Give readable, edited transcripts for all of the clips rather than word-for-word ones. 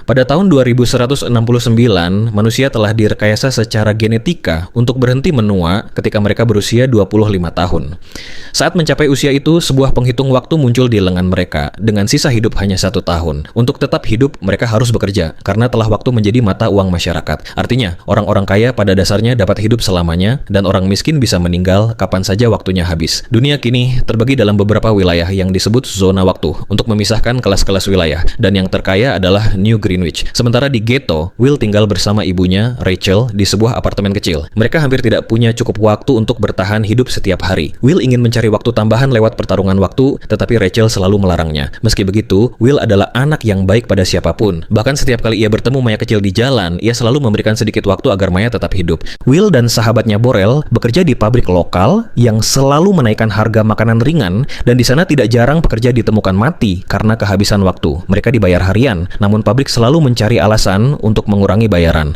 Pada tahun 2169, manusia telah direkayasa secara genetika untuk berhenti menua ketika mereka berusia 25 tahun. Saat mencapai usia itu, sebuah penghitung waktu muncul di lengan mereka, dengan sisa hidup hanya 1 tahun. Untuk tetap hidup, mereka harus bekerja, karena telah waktu menjadi mata uang masyarakat. Artinya, orang-orang kaya pada dasarnya dapat hidup selamanya, dan orang miskin bisa meninggal kapan saja waktunya habis. Dunia kini terbagi dalam beberapa wilayah yang disebut zona waktu, untuk memisahkan kelas-kelas wilayah, dan yang terkaya adalah New Greenwich. Sementara di ghetto, Will tinggal bersama ibunya, Rachel, di sebuah apartemen kecil. Mereka hampir tidak punya cukup waktu untuk bertahan hidup setiap hari. Will ingin mencari waktu tambahan lewat pertarungan waktu, tetapi Rachel selalu melarangnya. Meski begitu, Will adalah anak yang baik pada siapapun. Bahkan setiap kali ia bertemu Maya kecil di jalan, ia selalu memberikan sedikit waktu agar Maya tetap hidup. Will dan sahabatnya Borel bekerja di pabrik lokal yang selalu menaikkan harga makanan ringan, dan di sana tidak jarang pekerja ditemukan mati karena kehabisan waktu. Mereka dibayar harian, namun pabrik selalu mencari alasan untuk mengurangi bayaran.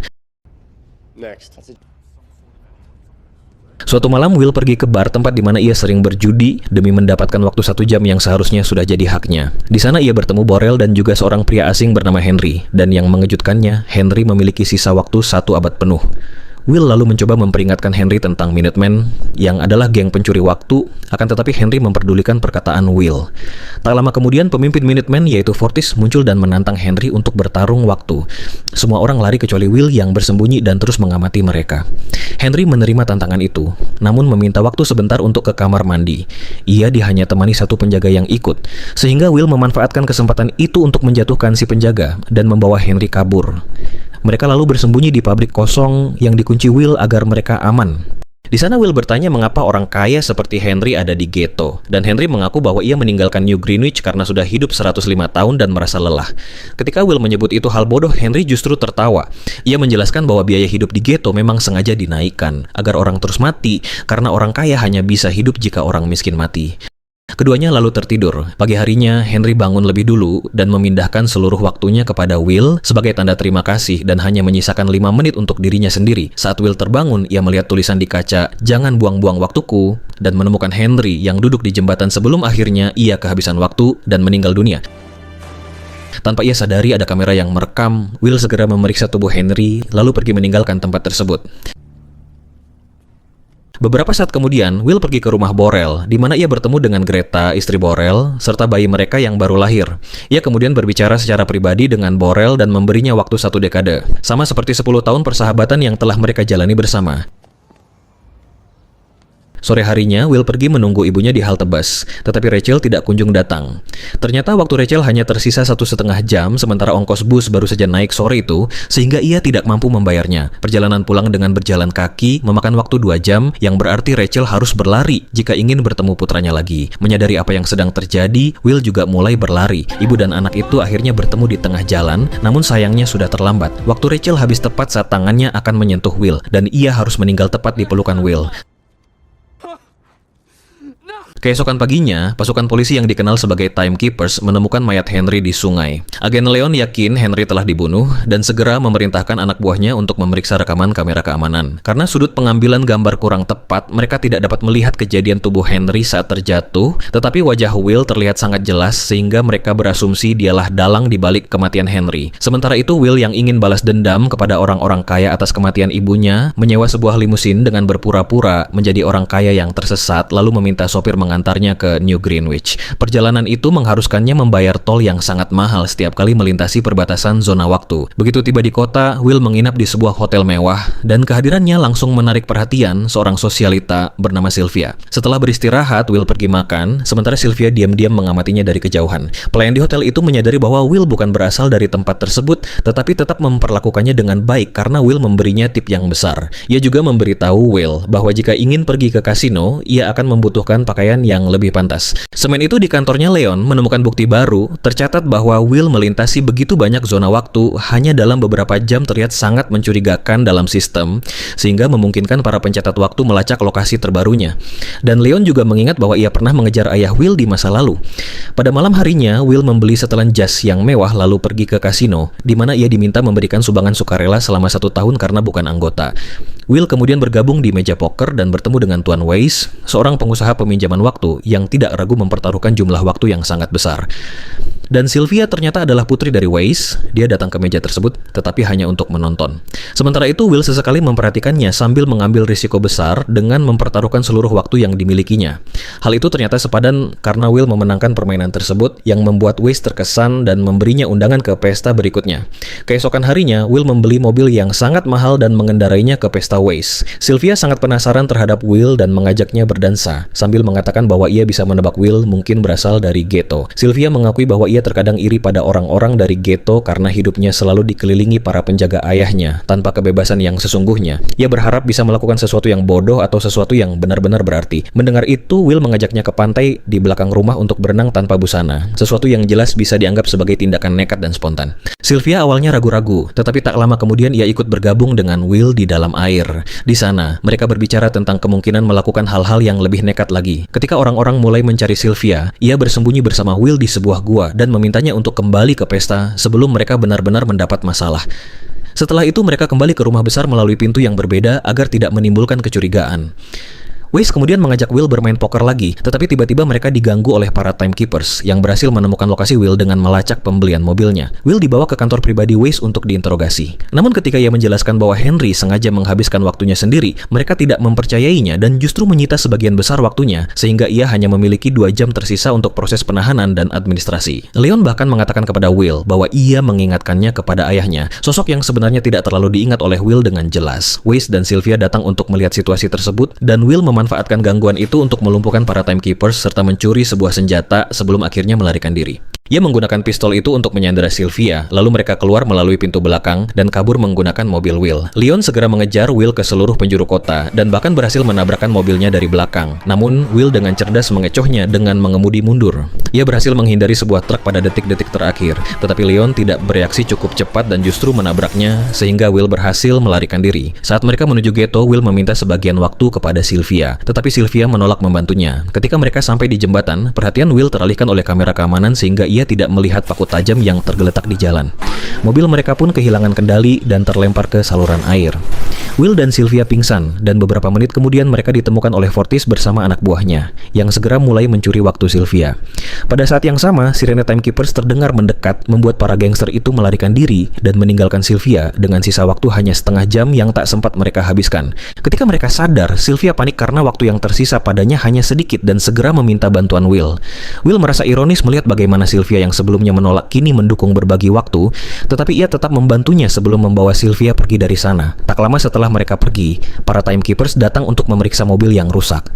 Suatu malam, Will pergi ke bar tempat di mana ia sering berjudi demi mendapatkan waktu 1 jam yang seharusnya sudah jadi haknya. Di sana ia bertemu Borel dan juga seorang pria asing bernama Henry, dan yang mengejutkannya, Henry memiliki sisa waktu 1 abad penuh. Will lalu mencoba memperingatkan Henry tentang Minutemen, yang adalah geng pencuri waktu, akan tetapi Henry memperdulikan perkataan Will. Tak lama kemudian, pemimpin Minutemen yaitu Fortis muncul dan menantang Henry untuk bertarung waktu. Semua orang lari kecuali Will yang bersembunyi dan terus mengamati mereka. Henry menerima tantangan itu, namun meminta waktu sebentar untuk ke kamar mandi. Ia hanya temani 1 penjaga yang ikut, sehingga Will memanfaatkan kesempatan itu untuk menjatuhkan si penjaga dan membawa Henry kabur. Mereka lalu bersembunyi di pabrik kosong yang dikunci Will agar mereka aman. Di sana Will bertanya mengapa orang kaya seperti Henry ada di ghetto, dan Henry mengaku bahwa ia meninggalkan New Greenwich karena sudah hidup 105 tahun dan merasa lelah. Ketika Will menyebut itu hal bodoh, Henry justru tertawa. Ia menjelaskan bahwa biaya hidup di ghetto memang sengaja dinaikkan agar orang terus mati, karena orang kaya hanya bisa hidup jika orang miskin mati. Keduanya lalu tertidur. Pagi harinya, Henry bangun lebih dulu dan memindahkan seluruh waktunya kepada Will sebagai tanda terima kasih dan hanya menyisakan 5 menit untuk dirinya sendiri. Saat Will terbangun, ia melihat tulisan di kaca, "Jangan buang-buang waktuku," dan menemukan Henry yang duduk di jembatan sebelum akhirnya ia kehabisan waktu dan meninggal dunia. Tanpa ia sadari ada kamera yang merekam, Will segera memeriksa tubuh Henry lalu pergi meninggalkan tempat tersebut. Beberapa saat kemudian, Will pergi ke rumah Borel, di mana ia bertemu dengan Greta, istri Borel, serta bayi mereka yang baru lahir. Ia kemudian berbicara secara pribadi dengan Borel dan memberinya waktu 1 dekade, sama seperti 10 tahun persahabatan yang telah mereka jalani bersama. Sore harinya, Will pergi menunggu ibunya di halte bus, tetapi Rachel tidak kunjung datang. Ternyata waktu Rachel hanya tersisa 1,5 jam, sementara ongkos bus baru saja naik sore itu, sehingga ia tidak mampu membayarnya. Perjalanan pulang dengan berjalan kaki memakan waktu 2 jam, yang berarti Rachel harus berlari jika ingin bertemu putranya lagi. Menyadari apa yang sedang terjadi, Will juga mulai berlari. Ibu dan anak itu akhirnya bertemu di tengah jalan, namun sayangnya sudah terlambat. Waktu Rachel habis tepat saat tangannya akan menyentuh Will, dan ia harus meninggal tepat di pelukan Will. Keesokan paginya, pasukan polisi yang dikenal sebagai Timekeepers menemukan mayat Henry di sungai. Agen Leon yakin Henry telah dibunuh dan segera memerintahkan anak buahnya untuk memeriksa rekaman kamera keamanan. Karena sudut pengambilan gambar kurang tepat, mereka tidak dapat melihat kejadian tubuh Henry saat terjatuh, tetapi wajah Will terlihat sangat jelas sehingga mereka berasumsi dialah dalang di balik kematian Henry. Sementara itu, Will yang ingin balas dendam kepada orang-orang kaya atas kematian ibunya, menyewa sebuah limusin dengan berpura-pura menjadi orang kaya yang tersesat lalu meminta sopir mengantarnya ke New Greenwich. Perjalanan itu mengharuskannya membayar tol yang sangat mahal setiap kali melintasi perbatasan zona waktu. Begitu tiba di kota, Will menginap di sebuah hotel mewah dan kehadirannya langsung menarik perhatian seorang sosialita bernama Sylvia. Setelah beristirahat, Will pergi makan, sementara Sylvia diam-diam mengamatinya dari kejauhan. Pelayan di hotel itu menyadari bahwa Will bukan berasal dari tempat tersebut, tetapi tetap memperlakukannya dengan baik karena Will memberinya tip yang besar. Ia juga memberitahu Will bahwa jika ingin pergi ke kasino, ia akan membutuhkan pakaian yang lebih pantas. Semen itu di kantornya Leon menemukan bukti baru, tercatat bahwa Will melintasi begitu banyak zona waktu hanya dalam beberapa jam terlihat sangat mencurigakan dalam sistem, sehingga memungkinkan para pencatat waktu melacak lokasi terbarunya. Dan Leon juga mengingat bahwa ia pernah mengejar ayah Will di masa lalu. Pada malam harinya, Will membeli setelan jas yang mewah lalu pergi ke kasino, di mana ia diminta memberikan sumbangan sukarela selama 1 tahun karena bukan anggota. Will kemudian bergabung di meja poker dan bertemu dengan Tuan Weiss, seorang pengusaha peminjaman waktu yang tidak ragu mempertaruhkan jumlah waktu yang sangat besar. Dan Sylvia ternyata adalah putri dari Weiss. Dia datang ke meja tersebut, tetapi hanya untuk menonton. Sementara itu, Will sesekali memperhatikannya sambil mengambil risiko besar dengan mempertaruhkan seluruh waktu yang dimilikinya. Hal itu ternyata sepadan karena Will memenangkan permainan tersebut yang membuat Weiss terkesan dan memberinya undangan ke pesta berikutnya. Keesokan harinya, Will membeli mobil yang sangat mahal dan mengendarainya ke pesta Weiss. Sylvia sangat penasaran terhadap Will dan mengajaknya berdansa, sambil mengatakan bahwa ia bisa menebak Will mungkin berasal dari ghetto. Sylvia mengakui bahwa ia terkadang iri pada orang-orang dari ghetto karena hidupnya selalu dikelilingi para penjaga ayahnya, tanpa kebebasan yang sesungguhnya. Ia berharap bisa melakukan sesuatu yang bodoh atau sesuatu yang benar-benar berarti. Mendengar itu, Will mengajaknya ke pantai di belakang rumah untuk berenang tanpa busana, sesuatu yang jelas bisa dianggap sebagai tindakan nekat dan spontan. Sylvia awalnya ragu-ragu, tetapi tak lama kemudian ia ikut bergabung dengan Will di dalam air. Di sana, mereka berbicara tentang kemungkinan melakukan hal-hal yang lebih nekat lagi. Ketika orang-orang mulai mencari Sylvia, ia bersembunyi bersama Will di sebuah gua dan memintanya untuk kembali ke pesta sebelum mereka benar-benar mendapat masalah. Setelah itu mereka kembali ke rumah besar melalui pintu yang berbeda agar tidak menimbulkan kecurigaan. Weiss kemudian mengajak Will bermain poker lagi, tetapi tiba-tiba mereka diganggu oleh para timekeepers yang berhasil menemukan lokasi Will dengan melacak pembelian mobilnya. Will dibawa ke kantor pribadi Weiss untuk diinterogasi. Namun ketika ia menjelaskan bahwa Henry sengaja menghabiskan waktunya sendiri, mereka tidak mempercayainya dan justru menyita sebagian besar waktunya, sehingga ia hanya memiliki 2 jam tersisa untuk proses penahanan dan administrasi. Leon bahkan mengatakan kepada Will bahwa ia mengingatkannya kepada ayahnya, sosok yang sebenarnya tidak terlalu diingat oleh Will dengan jelas. Weiss dan Sylvia datang untuk melihat situasi tersebut, dan Will memanfaatkan gangguan itu untuk melumpuhkan para timekeepers serta mencuri sebuah senjata sebelum akhirnya melarikan diri. Ia menggunakan pistol itu untuk menyandera Sylvia, lalu mereka keluar melalui pintu belakang dan kabur menggunakan mobil Will. Leon segera mengejar Will ke seluruh penjuru kota dan bahkan berhasil menabrakkan mobilnya dari belakang. Namun, Will dengan cerdas mengecohnya dengan mengemudi mundur. Ia berhasil menghindari sebuah truk pada detik-detik terakhir, tetapi Leon tidak bereaksi cukup cepat dan justru menabraknya sehingga Will berhasil melarikan diri. Saat mereka menuju ghetto, Will meminta sebagian waktu kepada Sylvia, tetapi Sylvia menolak membantunya. Ketika mereka sampai di jembatan, perhatian Will teralihkan oleh kamera keamanan sehingga ia tidak melihat paku tajam yang tergeletak di jalan. Mobil mereka pun kehilangan kendali dan terlempar ke saluran air. Will dan Sylvia pingsan, dan beberapa menit kemudian mereka ditemukan oleh Fortis bersama anak buahnya, yang segera mulai mencuri waktu Sylvia. Pada saat yang sama, sirene timekeepers terdengar mendekat, membuat para gangster itu melarikan diri dan meninggalkan Sylvia dengan sisa waktu hanya setengah jam yang tak sempat mereka habiskan. Ketika mereka sadar, Sylvia panik karena waktu yang tersisa padanya hanya sedikit dan segera meminta bantuan Will. Will merasa ironis melihat bagaimana Sylvia yang sebelumnya menolak kini mendukung berbagi waktu, tetapi ia tetap membantunya sebelum membawa Sylvia pergi dari sana. Tak lama setelah mereka pergi, para timekeepers datang untuk memeriksa mobil yang rusak.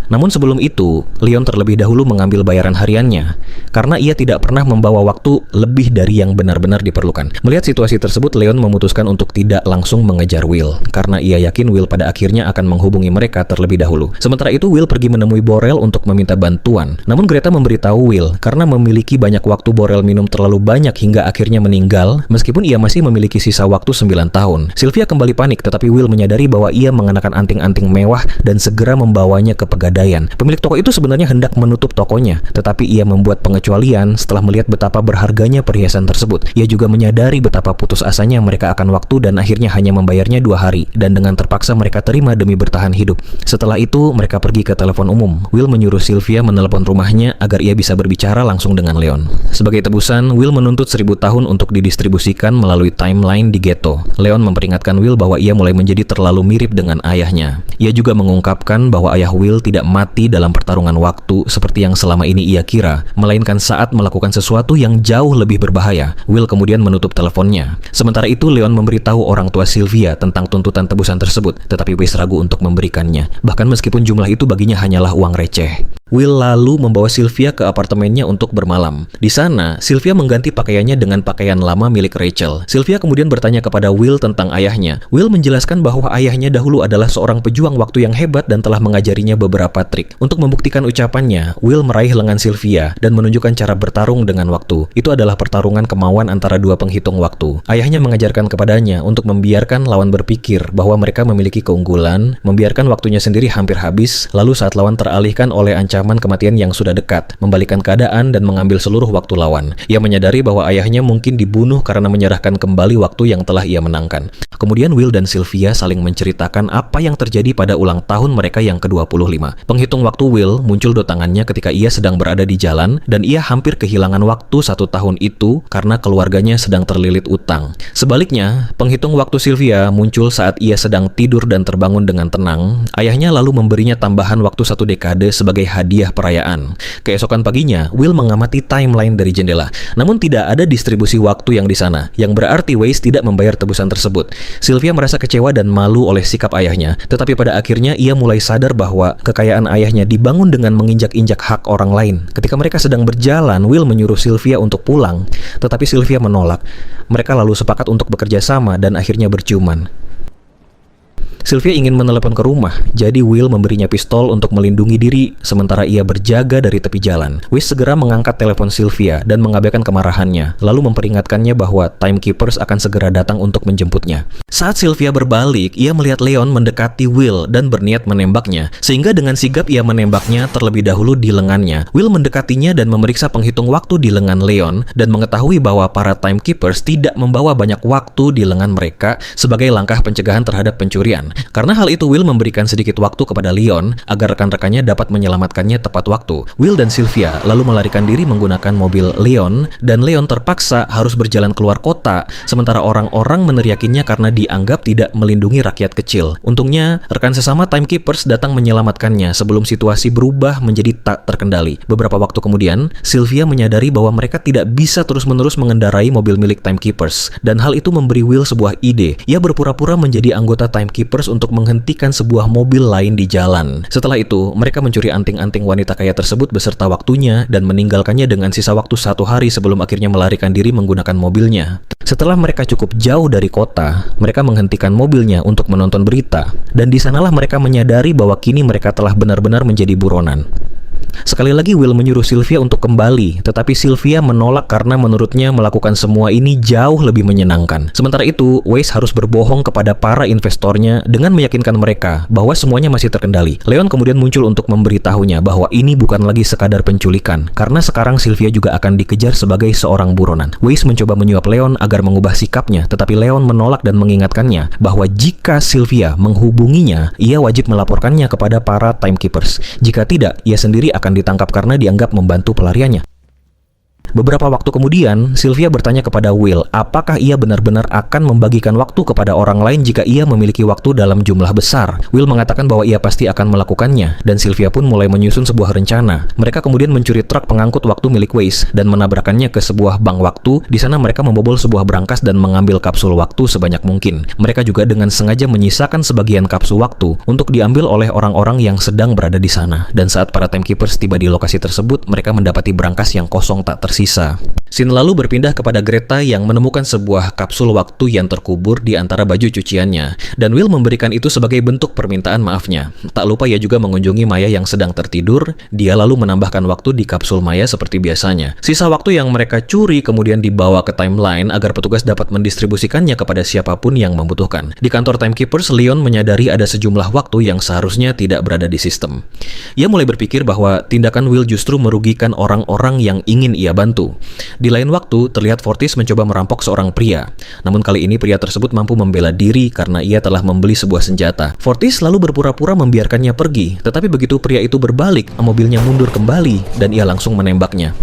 Namun sebelum itu, Leon terlebih dahulu mengambil bayaran hariannya karena ia tidak pernah membawa waktu lebih dari yang benar-benar diperlukan. Melihat situasi tersebut, Leon memutuskan untuk tidak langsung mengejar Will karena ia yakin Will pada akhirnya akan menghubungi mereka terlebih dahulu. Sementara itu, Will pergi menemui Borel untuk meminta bantuan. Namun Greta memberitahu Will karena memiliki banyak waktu, Borel minum terlalu banyak hingga akhirnya meninggal meskipun ia masih memiliki sisa waktu 9 tahun. Sylvia kembali panik, tetapi Will menyadari bahwa ia mengenakan anting-anting mewah dan segera membawanya ke pegadaian. Pemilik toko itu sebenarnya hendak menutup tokonya, tetapi ia membuat pengecualian setelah melihat betapa berharganya perhiasan tersebut. Ia juga menyadari betapa putus asanya mereka akan waktu dan akhirnya hanya membayarnya 2 hari, dan dengan terpaksa mereka terima demi bertahan hidup. Setelah itu, mereka pergi ke telepon umum. Will menyuruh Sylvia menelepon rumahnya agar ia bisa berbicara langsung dengan Leon. Sebagai tebusan, Will menuntut 1000 tahun untuk didistribusikan melalui timeline di ghetto. Leon memperingatkan Will bahwa ia mulai menjadi terlalu mirip dengan ayahnya. Ia juga mengungkapkan bahwa ayah Will tidak mati dalam pertarungan waktu seperti yang selama ini ia kira, melainkan saat melakukan sesuatu yang jauh lebih berbahaya. Will kemudian menutup teleponnya. Sementara itu, Leon memberitahu orang tua Sylvia tentang tuntutan tebusan tersebut, tetapi Weiss ragu untuk memberikannya, bahkan meskipun jumlah itu baginya hanyalah uang receh. Will lalu membawa Sylvia ke apartemennya untuk bermalam. Di sana, Sylvia mengganti pakaiannya dengan pakaian lama milik Rachel. Sylvia kemudian bertanya kepada Will tentang ayahnya. Will menjelaskan bahwa ayahnya dahulu adalah seorang pejuang waktu yang hebat dan telah mengajarinya beberapa trik. Untuk membuktikan ucapannya, Will meraih lengan Sylvia dan menunjukkan cara bertarung dengan waktu. Itu adalah pertarungan kemauan antara 2 penghitung waktu. Ayahnya mengajarkan kepadanya untuk membiarkan lawan berpikir bahwa mereka memiliki keunggulan, membiarkan waktunya sendiri hampir habis, lalu saat lawan teralihkan oleh ancaman ancaman kematian yang sudah dekat, membalikan keadaan dan mengambil seluruh waktu lawan. Ia menyadari bahwa ayahnya mungkin dibunuh karena menyerahkan kembali waktu yang telah ia menangkan. Kemudian Will dan Sylvia saling menceritakan apa yang terjadi pada ulang tahun mereka yang ke-25. Penghitung waktu Will muncul di tangannya ketika ia sedang berada di jalan dan ia hampir kehilangan waktu 1 tahun itu karena keluarganya sedang terlilit utang. Sebaliknya, penghitung waktu Sylvia muncul saat ia sedang tidur dan terbangun dengan tenang. Ayahnya lalu memberinya tambahan waktu 1 dekade sebagai hadiah perayaan. Keesokan paginya, Will mengamati timeline dari jendela. Namun tidak ada distribusi waktu yang di sana, yang berarti Weiss tidak membayar tebusan tersebut. Sylvia merasa kecewa dan malu oleh sikap ayahnya, tetapi pada akhirnya ia mulai sadar bahwa kekayaan ayahnya dibangun dengan menginjak-injak hak orang lain. Ketika mereka sedang berjalan, Will menyuruh Sylvia untuk pulang, tetapi Sylvia menolak. Mereka lalu sepakat untuk bekerja sama dan akhirnya berciuman. Sylvia ingin menelepon ke rumah, jadi Will memberinya pistol untuk melindungi diri sementara ia berjaga dari tepi jalan. Weiss segera mengangkat telepon Sylvia dan mengabaikan kemarahannya, lalu memperingatkannya bahwa timekeepers akan segera datang untuk menjemputnya. Saat Sylvia berbalik, ia melihat Leon mendekati Will dan berniat menembaknya, sehingga dengan sigap ia menembaknya terlebih dahulu di lengannya. Will mendekatinya dan memeriksa penghitung waktu di lengan Leon dan mengetahui bahwa para timekeepers tidak membawa banyak waktu di lengan mereka sebagai langkah pencegahan terhadap pencurian. Karena hal itu, Will memberikan sedikit waktu kepada Leon agar rekan-rekannya dapat menyelamatkannya tepat waktu. Will dan Sylvia lalu melarikan diri menggunakan mobil Leon, dan Leon terpaksa harus berjalan keluar kota, sementara orang-orang meneriakinya karena dianggap tidak melindungi rakyat kecil. Untungnya, rekan sesama timekeepers datang menyelamatkannya sebelum situasi berubah menjadi tak terkendali. Beberapa waktu kemudian, Sylvia menyadari bahwa mereka tidak bisa terus-menerus mengendarai mobil milik timekeepers, dan hal itu memberi Will sebuah ide. Ia berpura-pura menjadi anggota timekeepers untuk menghentikan sebuah mobil lain di jalan. Setelah itu, mereka mencuri anting-anting wanita kaya tersebut beserta waktunya dan meninggalkannya dengan sisa waktu 1 hari sebelum akhirnya melarikan diri menggunakan mobilnya. Setelah mereka cukup jauh dari kota, mereka menghentikan mobilnya untuk menonton berita, dan di sanalah mereka menyadari bahwa kini mereka telah benar-benar menjadi buronan. Sekali lagi Will menyuruh Sylvia untuk kembali, tetapi Sylvia menolak karena menurutnya melakukan semua ini jauh lebih menyenangkan. Sementara itu, Weiss harus berbohong kepada para investornya dengan meyakinkan mereka bahwa semuanya masih terkendali. Leon kemudian muncul untuk memberitahunya bahwa ini bukan lagi sekadar penculikan, karena sekarang Sylvia juga akan dikejar sebagai seorang buronan. Weiss mencoba menyuap Leon agar mengubah sikapnya, tetapi Leon menolak dan mengingatkannya bahwa jika Sylvia menghubunginya, ia wajib melaporkannya kepada para timekeepers. Jika tidak, ia sendiri akan ditangkap karena dianggap membantu pelariannya. Beberapa waktu kemudian, Sylvia bertanya kepada Will apakah ia benar-benar akan membagikan waktu kepada orang lain jika ia memiliki waktu dalam jumlah besar. Will mengatakan bahwa ia pasti akan melakukannya, dan Sylvia pun mulai menyusun sebuah rencana. Mereka kemudian mencuri truk pengangkut waktu milik Weiss dan menabrakannya ke sebuah bank waktu. Di sana mereka membobol sebuah brankas dan mengambil kapsul waktu sebanyak mungkin. Mereka juga dengan sengaja menyisakan sebagian kapsul waktu untuk diambil oleh orang-orang yang sedang berada di sana. Dan saat para timekeepers tiba di lokasi tersebut, mereka mendapati brankas yang kosong tak tersisa. Scene lalu berpindah kepada Greta yang menemukan sebuah kapsul waktu yang terkubur di antara baju cuciannya, dan Will memberikan itu sebagai bentuk permintaan maafnya. Tak lupa ia juga mengunjungi Maya yang sedang tertidur. Dia lalu menambahkan waktu di kapsul Maya seperti biasanya. Sisa waktu yang mereka curi kemudian dibawa ke timeline agar petugas dapat mendistribusikannya kepada siapapun yang membutuhkan. Di kantor timekeepers, Leon menyadari ada sejumlah waktu yang seharusnya tidak berada di sistem. Ia mulai berpikir bahwa tindakan Will justru merugikan orang-orang yang ingin ia bantu. Di lain waktu, terlihat Fortis mencoba merampok seorang pria. Namun kali ini pria tersebut mampu membela diri karena ia telah membeli sebuah senjata. Fortis lalu berpura-pura membiarkannya pergi, tetapi begitu pria itu berbalik, mobilnya mundur kembali dan ia langsung menembaknya.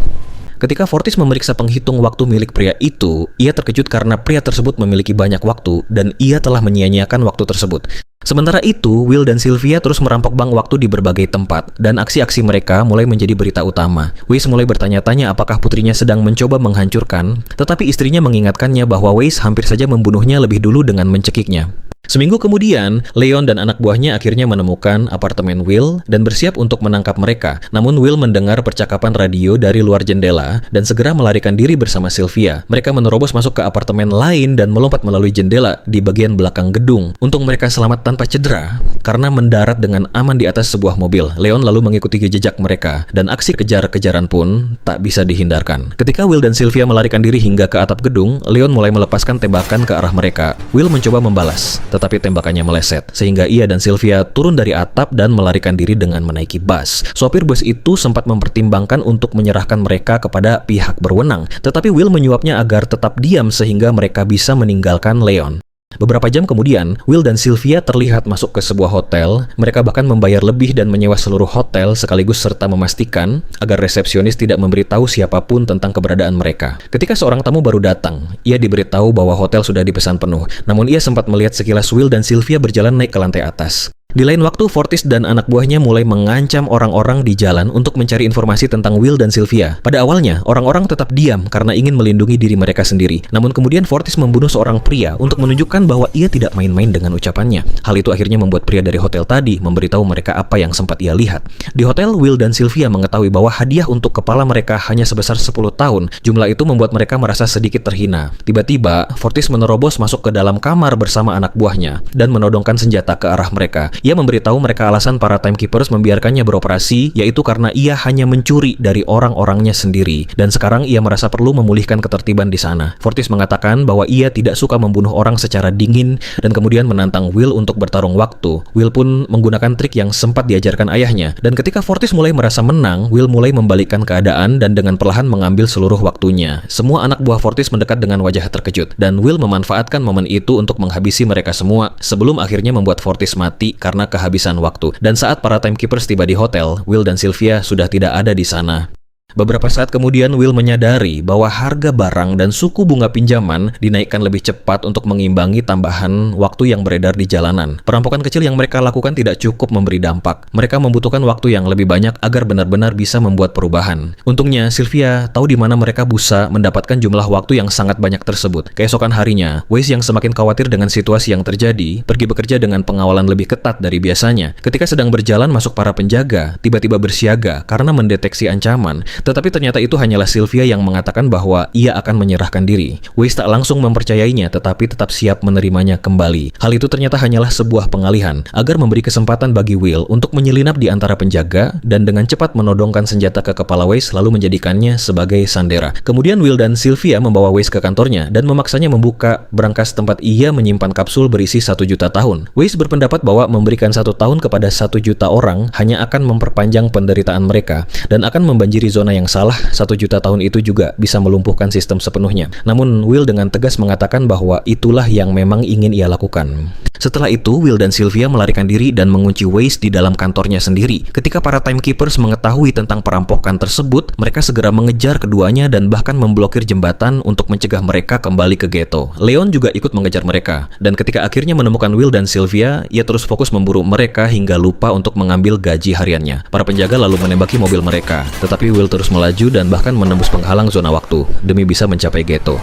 Ketika Fortis memeriksa penghitung waktu milik pria itu, ia terkejut karena pria tersebut memiliki banyak waktu dan ia telah menyia-nyiakan waktu tersebut. Sementara itu, Will dan Sylvia terus merampok bank waktu di berbagai tempat, dan aksi-aksi mereka mulai menjadi berita utama. Weiss mulai bertanya-tanya apakah putrinya sedang mencoba menghancurkan, tetapi istrinya mengingatkannya bahwa Weiss hampir saja membunuhnya lebih dulu dengan mencekiknya. Seminggu kemudian, Leon dan anak buahnya akhirnya menemukan apartemen Will dan bersiap untuk menangkap mereka. Namun Will mendengar percakapan radio dari luar jendela dan segera melarikan diri bersama Sylvia. Mereka menerobos masuk ke apartemen lain dan melompat melalui jendela di bagian belakang gedung. Untung mereka selamat tanpa cedera karena mendarat dengan aman di atas sebuah mobil. Leon lalu mengikuti jejak mereka dan aksi kejar-kejaran pun tak bisa dihindarkan. Ketika Will dan Sylvia melarikan diri hingga ke atap gedung, Leon mulai melepaskan tembakan ke arah mereka. Will mencoba membalas, tetapi tembakannya meleset, sehingga ia dan Sylvia turun dari atap dan melarikan diri dengan menaiki bus. Sopir bus itu sempat mempertimbangkan untuk menyerahkan mereka kepada pihak berwenang, tetapi Will menyuapnya agar tetap diam sehingga mereka bisa meninggalkan Leon. Beberapa jam kemudian, Will dan Sylvia terlihat masuk ke sebuah hotel. Mereka bahkan membayar lebih dan menyewa seluruh hotel sekaligus serta memastikan agar resepsionis tidak memberitahu siapapun tentang keberadaan mereka. Ketika seorang tamu baru datang, ia diberitahu bahwa hotel sudah dipesan penuh. Namun ia sempat melihat sekilas Will dan Sylvia berjalan naik ke lantai atas. Di lain waktu, Fortis dan anak buahnya mulai mengancam orang-orang di jalan untuk mencari informasi tentang Will dan Sylvia. Pada awalnya, orang-orang tetap diam karena ingin melindungi diri mereka sendiri. Namun kemudian Fortis membunuh seorang pria untuk menunjukkan bahwa ia tidak main-main dengan ucapannya. Hal itu akhirnya membuat pria dari hotel tadi memberitahu mereka apa yang sempat ia lihat. Di hotel, Will dan Sylvia mengetahui bahwa hadiah untuk kepala mereka hanya sebesar 10 tahun. Jumlah itu membuat mereka merasa sedikit terhina. Tiba-tiba, Fortis menerobos masuk ke dalam kamar bersama anak buahnya dan menodongkan senjata ke arah mereka. Ia memberitahu mereka alasan para timekeepers membiarkannya beroperasi, yaitu karena ia hanya mencuri dari orang-orangnya sendiri, dan sekarang ia merasa perlu memulihkan ketertiban di sana. Fortis mengatakan bahwa ia tidak suka membunuh orang secara dingin, dan kemudian menantang Will untuk bertarung waktu. Will pun menggunakan trik yang sempat diajarkan ayahnya, dan ketika Fortis mulai merasa menang, Will mulai membalikkan keadaan dan dengan perlahan mengambil seluruh waktunya. Semua anak buah Fortis mendekat dengan wajah terkejut, dan Will memanfaatkan momen itu untuk menghabisi mereka semua, sebelum akhirnya membuat Fortis mati karena kehabisan waktu. Dan saat para timekeepers tiba di hotel, Will dan Sylvia sudah tidak ada di sana. Beberapa saat kemudian, Will menyadari bahwa harga barang dan suku bunga pinjaman dinaikkan lebih cepat untuk mengimbangi tambahan waktu yang beredar di jalanan. Perampokan kecil yang mereka lakukan tidak cukup memberi dampak. Mereka membutuhkan waktu yang lebih banyak agar benar-benar bisa membuat perubahan. Untungnya, Sylvia tahu di mana mereka bisa mendapatkan jumlah waktu yang sangat banyak tersebut. Keesokan harinya, Weiss yang semakin khawatir dengan situasi yang terjadi, pergi bekerja dengan pengawalan lebih ketat dari biasanya. Ketika sedang berjalan masuk para penjaga, tiba-tiba bersiaga karena mendeteksi ancaman. Tetapi ternyata itu hanyalah Sylvia yang mengatakan bahwa ia akan menyerahkan diri. Weiss tak langsung mempercayainya, tetapi tetap siap menerimanya kembali. Hal itu ternyata hanyalah sebuah pengalihan, agar memberi kesempatan bagi Will untuk menyelinap di antara penjaga, dan dengan cepat menodongkan senjata ke kepala Weiss lalu menjadikannya sebagai sandera. Kemudian Will dan Sylvia membawa Weiss ke kantornya, dan memaksanya membuka brankas tempat ia menyimpan kapsul berisi 1 juta tahun. Weiss berpendapat bahwa memberikan 1 tahun kepada 1 juta orang hanya akan memperpanjang penderitaan mereka, dan akan membanjiri zona yang salah. 1 juta tahun itu juga bisa melumpuhkan sistem sepenuhnya. Namun Will dengan tegas mengatakan bahwa itulah yang memang ingin ia lakukan. Setelah itu, Will dan Sylvia melarikan diri dan mengunci Weiss di dalam kantornya sendiri. Ketika para timekeepers mengetahui tentang perampokan tersebut, mereka segera mengejar keduanya dan bahkan memblokir jembatan untuk mencegah mereka kembali ke ghetto. Leon juga ikut mengejar mereka, dan ketika akhirnya menemukan Will dan Sylvia, ia terus fokus memburu mereka hingga lupa untuk mengambil gaji hariannya. Para penjaga lalu menembaki mobil mereka, tetapi Will terus melaju dan bahkan menembus penghalang zona waktu demi bisa mencapai ghetto.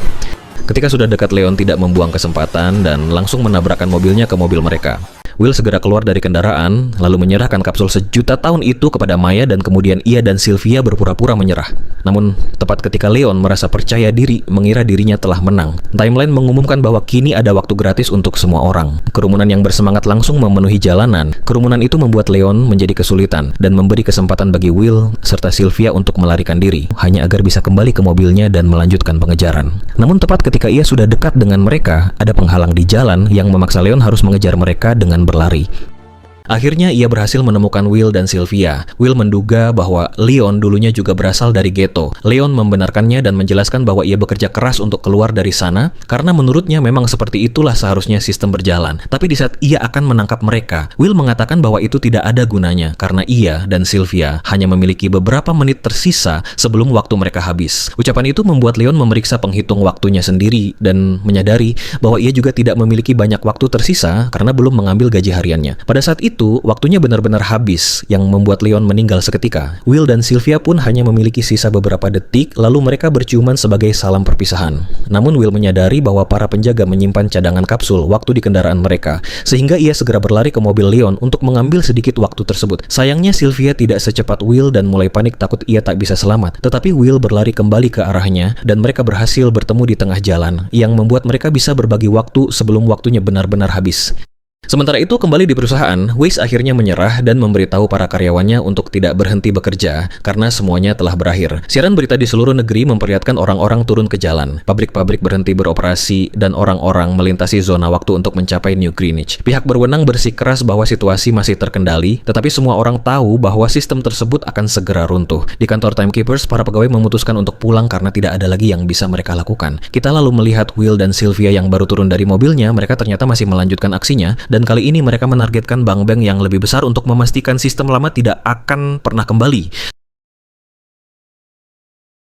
Ketika sudah dekat, Leon tidak membuang kesempatan dan langsung menabrakkan mobilnya ke mobil mereka. Will segera keluar dari kendaraan, lalu menyerahkan kapsul 1 juta tahun itu kepada Maya, dan kemudian ia dan Sylvia berpura-pura menyerah. Namun, tepat ketika Leon merasa percaya diri, mengira dirinya telah menang, timeline mengumumkan bahwa kini ada waktu gratis untuk semua orang. Kerumunan yang bersemangat langsung memenuhi jalanan. Kerumunan itu membuat Leon menjadi kesulitan, dan memberi kesempatan bagi Will serta Sylvia untuk melarikan diri, hanya agar bisa kembali ke mobilnya dan melanjutkan pengejaran. Namun tepat ketika ia sudah dekat dengan mereka, ada penghalang di jalan yang memaksa Leon harus mengejar mereka dengan berlari. Akhirnya ia berhasil menemukan Will dan Sylvia. Will menduga bahwa Leon dulunya juga berasal dari ghetto. Leon membenarkannya dan menjelaskan bahwa ia bekerja keras untuk keluar dari sana karena menurutnya memang seperti itulah seharusnya sistem berjalan. Tapi di saat ia akan menangkap mereka, Will mengatakan bahwa itu tidak ada gunanya karena ia dan Sylvia hanya memiliki beberapa menit tersisa sebelum waktu mereka habis. Ucapan itu membuat Leon memeriksa penghitung waktunya sendiri dan menyadari bahwa ia juga tidak memiliki banyak waktu tersisa karena belum mengambil gaji hariannya. Pada saat itu, waktunya benar-benar habis, yang membuat Leon meninggal seketika. Will dan Sylvia pun hanya memiliki sisa beberapa detik, lalu mereka berciuman sebagai salam perpisahan. Namun Will menyadari bahwa para penjaga menyimpan cadangan kapsul waktu di kendaraan mereka, sehingga ia segera berlari ke mobil Leon untuk mengambil sedikit waktu tersebut. Sayangnya Sylvia tidak secepat Will dan mulai panik takut ia tak bisa selamat. Tetapi Will berlari kembali ke arahnya, dan mereka berhasil bertemu di tengah jalan, yang membuat mereka bisa berbagi waktu sebelum waktunya benar-benar habis. Sementara itu, kembali di perusahaan, Weiss akhirnya menyerah dan memberitahu para karyawannya untuk tidak berhenti bekerja karena semuanya telah berakhir. Siaran berita di seluruh negeri memperlihatkan orang-orang turun ke jalan, pabrik-pabrik berhenti beroperasi, dan orang-orang melintasi zona waktu untuk mencapai New Greenwich. Pihak berwenang bersikeras bahwa situasi masih terkendali, tetapi semua orang tahu bahwa sistem tersebut akan segera runtuh. Di kantor Timekeepers, para pegawai memutuskan untuk pulang karena tidak ada lagi yang bisa mereka lakukan. Kita lalu melihat Will dan Sylvia yang baru turun dari mobilnya, mereka ternyata masih melanjutkan aksinya, dan kali ini mereka menargetkan bank-bank yang lebih besar untuk memastikan sistem lama tidak akan pernah kembali.